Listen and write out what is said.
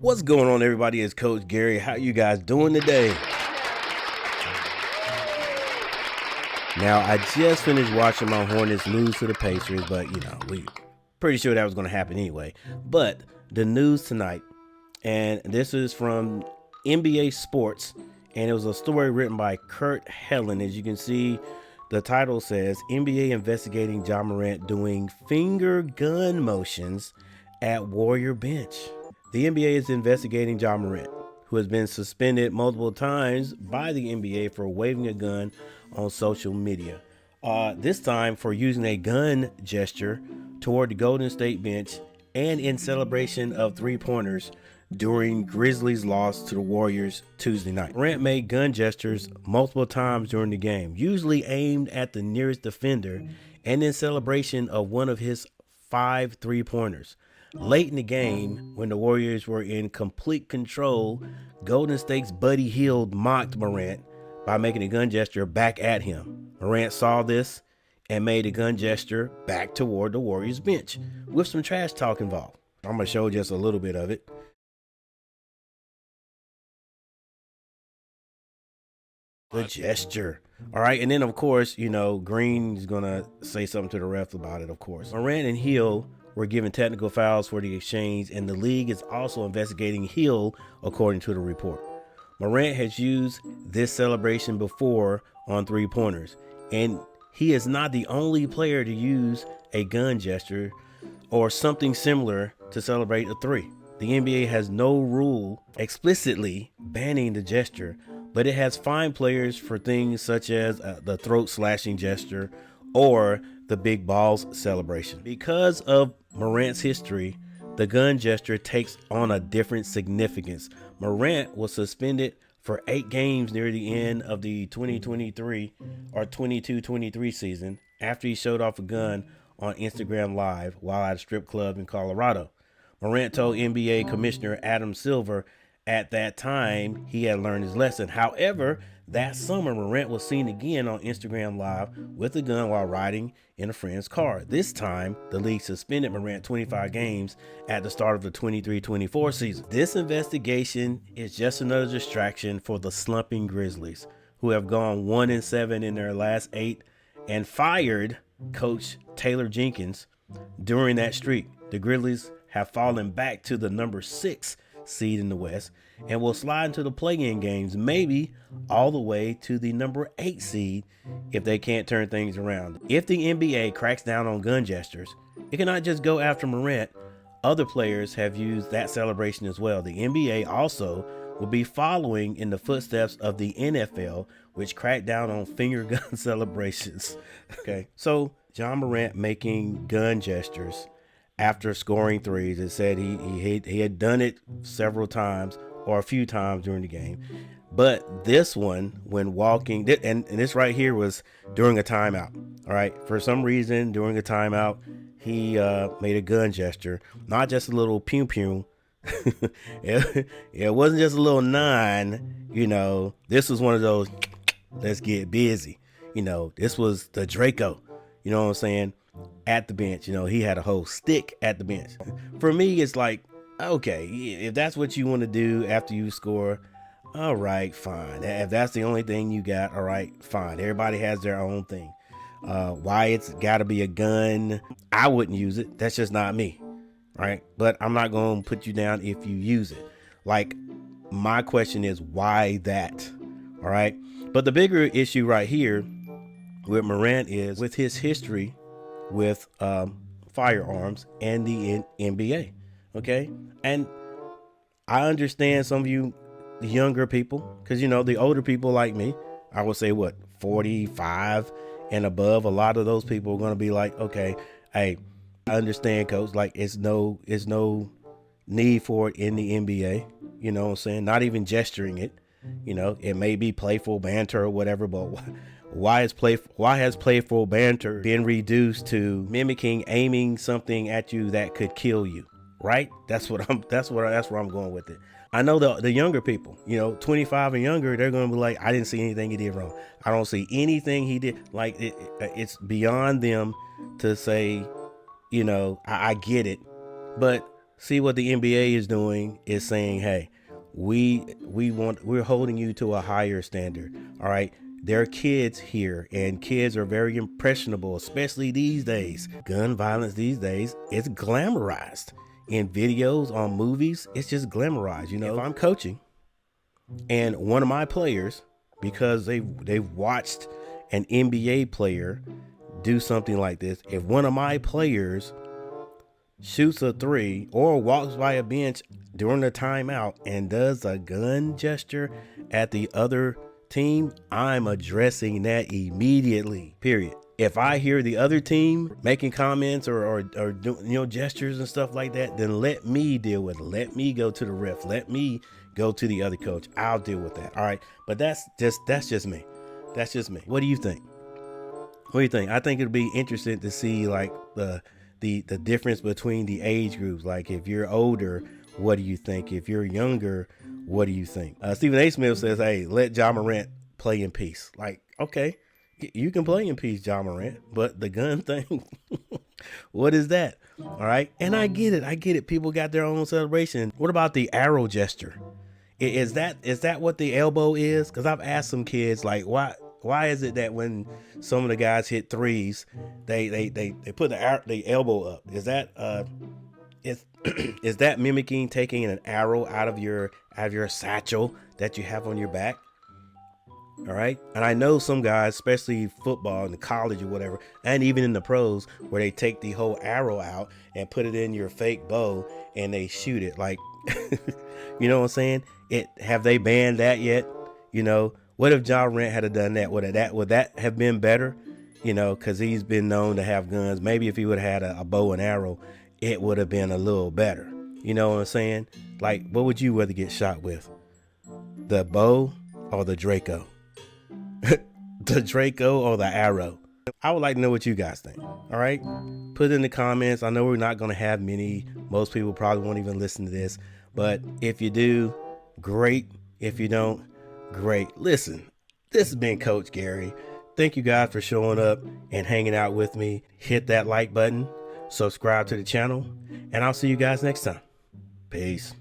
What's going on, everybody? It's Coach Gary. How you guys doing today? Now, I just finished watching my Hornets lose to the Pacers, but we pretty sure that was going to happen anyway. But the news tonight, and this is from NBA Sports, and it was a story written by Kurt Helen. As you can see, the title says NBA investigating Ja Morant doing finger gun motions at Warrior bench. The NBA is investigating Ja Morant, who has been suspended multiple times by the NBA for waving a gun on social media. This time for using a gun gesture toward the Golden State bench and in celebration of three-pointers during Grizzlies' loss to the Warriors Tuesday night. Morant made gun gestures multiple times during the game, usually aimed at the nearest defender and in celebration of one of his 5 three-pointers. Late in the game, when the Warriors were in complete control, Golden State's Buddy Hield mocked Morant by making a gun gesture back at him. Morant saw this and made a gun gesture back toward the Warriors bench with some trash talk involved. I'm going to show just a little bit of it. The gesture. All right. And then, of course, Green is going to say something to the ref about it, of course. Morant and Hield were given technical fouls for the exchange, and the league is also investigating Hield, according to the report. Morant has used this celebration before on three-pointers, and he is not the only player to use a gun gesture or something similar to celebrate a three. The NBA has no rule explicitly banning the gesture, but it has fined players for things such as the throat slashing gesture or the big balls celebration. Because of Morant's history, the gun gesture takes on a different significance. Morant was suspended for 8 games near the end of the 2023 or 22-23 season after he showed off a gun on Instagram Live while at a strip club in Colorado. Morant told NBA Commissioner Adam Silver at that time he had learned his lesson. However, that summer, Morant was seen again on Instagram Live with a gun while riding in a friend's car. This time, the league suspended Morant 25 games at the start of the 23-24 season. This investigation is just another distraction for the slumping Grizzlies, who have gone 1-7 in their last 8 and fired coach Taylor Jenkins during that streak. The Grizzlies have fallen back to the number 6 seed in the West and will slide into the play-in games, maybe all the way to the number 8 seed if they can't turn things around. If the NBA cracks down on gun gestures, it cannot just go after Morant. Other players have used that celebration as well. The NBA also will be following in the footsteps of the NFL, which cracked down on finger gun celebrations. Okay, so Ja Morant making gun gestures after scoring threes. It said he had done it several times or a few times during the game. But this one, when walking, and this right here was during a timeout. All right. For some reason, during a timeout, he made a gun gesture, not just a little pew pew. It wasn't just a little 9. This was one of those, let's get busy. This was the Draco. You know what I'm saying? At the bench, he had a whole stick at the bench. For me, it's like, okay, if that's what you want to do after you score, all right, fine. If that's the only thing you got, all right, fine. Everybody has their own thing. Why it's got to be a gun, I wouldn't use it. That's just not me, right? But I'm not going to put you down if you use it. Like, my question is, why that? All right. But the bigger issue right here with Morant is with his history with firearms and the NBA. Okay. And I understand some of you younger people, because the older people like me, I would say 45 and above, a lot of those people are going to be like, okay, hey, I understand, coach, like it's no need for it in the NBA. You know what I'm saying? Not even gesturing it. It may be playful banter or whatever, but why has playful banter been reduced to mimicking aiming something at you that could kill you? Right? That's where I'm going with it. I know the younger people, 25 and younger, they're going to be like, I didn't see anything he did wrong. I don't see anything he did. Like it's beyond them to say, I get it. But See what the NBA is doing is saying, hey, we're holding you to a higher standard. All right. There are kids here, and kids are very impressionable, especially these days. Gun violence these days, it's glamorized in videos, on movies. It's just glamorized. You know, if I'm coaching and one of my players, because they've watched an NBA player do something like this, if one of my players shoots a three or walks by a bench during the timeout and does a gun gesture at the other team, I'm addressing that immediately, period. If I hear the other team making comments or doing, gestures and stuff like that, then let me deal with it. Let me go to the ref. Let me go to the other coach. I'll deal with that. All right. But that's just me. That's just me. What do you think? What do you think? I think it'd be interesting to see like the difference between the age groups. Like if you're older, what do you think? If you're younger, what do you think? Stephen A. Smith says, hey, let Ja Morant play in peace. Like, okay, you can play in peace, Ja Morant, but the gun thing, what is that? All right. And I get it. People got their own celebration. What about the arrow gesture? Is that what the elbow is? Because I've asked some kids, like, why is it that when some of the guys hit threes, they put the elbow up? Is that is that mimicking taking an arrow out of your satchel that you have on your back? All right. And I know some guys, especially football in the college or whatever, and even in the pros, where they take the whole arrow out and put it in your fake bow and they shoot it. Like, you know what I'm saying? Have they banned that yet? You know, what if Ja Morant had done that? Would that have been better? You know, because he's been known to have guns. Maybe if he would have had a bow and arrow, it would have been a little better. You know what I'm saying? Like, what would you rather get shot with? The bow or the Draco? The Draco or the arrow? I would like to know what you guys think. All right. Put it in the comments. I know we're not going to have many. Most people probably won't even listen to this. But if you do, great. If you don't, great. Listen, this has been Coach Gary. Thank you guys for showing up and hanging out with me. Hit that like button, subscribe to the channel, and I'll see you guys next time. Peace.